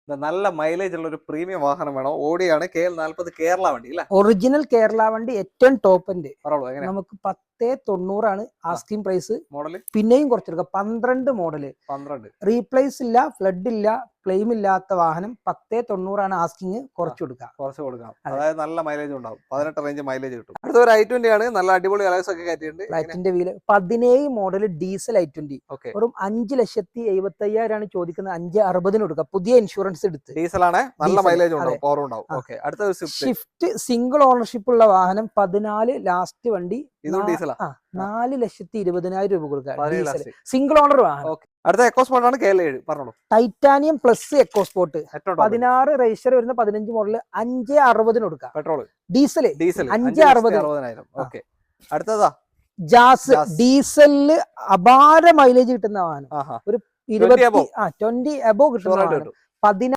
നല്ല മൈലേജ് ഉള്ള ഒരു പ്രീമിയം വാഹനം വേണം. ഓടിയാണ് KL40 കേരള വണ്ടി അല്ലേ? ഒറിജിനൽ കേരള വണ്ടി ഏറ്റവും ടോപ്പ് ഉണ്ട്. എങ്ങനെ നമുക്ക് 1090 ആസ്കിംഗ് പ്രൈസ്. മോഡല് പിന്നെയും കുറച്ചെടുക്കാം. 12 മോഡല്. 12 റീപ്ലേസ് ഇല്ല, ഫ്ലഡ് ഇല്ല, ക്ലെയിം ഇല്ലാത്ത വാഹനം 1090 ആസ്കിങ്. കുറച്ച് കൊടുക്കാം. അതായത് നല്ല മൈലേജ് ഉണ്ടാവും. 18 റേഞ്ച് മൈലേജ് കിട്ടും. അടുത്ത ഒരു i20 ആണ്. നല്ല അടിപൊളി അലോയ്സ് ഒക്കെ കയറ്റിയിട്ടുണ്ട്. ഫ്ലാറ്റിന്റെ വീല് 17 മോഡൽ ഡീസൽ i20. വെറും 5,75,000 ചോദിക്കുന്നത്. 5,60 കൊടുക്കാം. പുതിയ ഇൻഷുറൻസ് എടുത്ത്. ഡീസലാണ്, നല്ല മൈലേജ് ഉണ്ടാവും, പവർ ഉണ്ടാവും. അടുത്ത സ്വിഫ്റ്റ് സിംഗിൾ ഓണർഷിപ്പ് ഉള്ള വാഹനം 14 ലാസ്റ്റ് വണ്ടി. ഇതും ഡീസലാ. 4,20,000 രൂപ കൊടുക്കാം. സിംഗിൾ ഓണർ വാഹനം. അടുത്ത എക്കോസ്പോർട്ട് ആണ് KL7. പറഞ്ഞോളൂ. ടൈറ്റാനിയം പ്ലസ് എക്കോസ്പോർട്ട് 16 രജിസ്റ്റർ വരുന്ന 15 മോഡൽ 5,60 കൊടുക്കാം. Petrol diesel 5,60,000. അടുത്തതാ ജാസ്. ഡീസലില് അപാര മൈലേജ് കിട്ടുന്ന വാഹനം. ഒരു 20 അബോ കിട്ടുന്ന വാഹനം.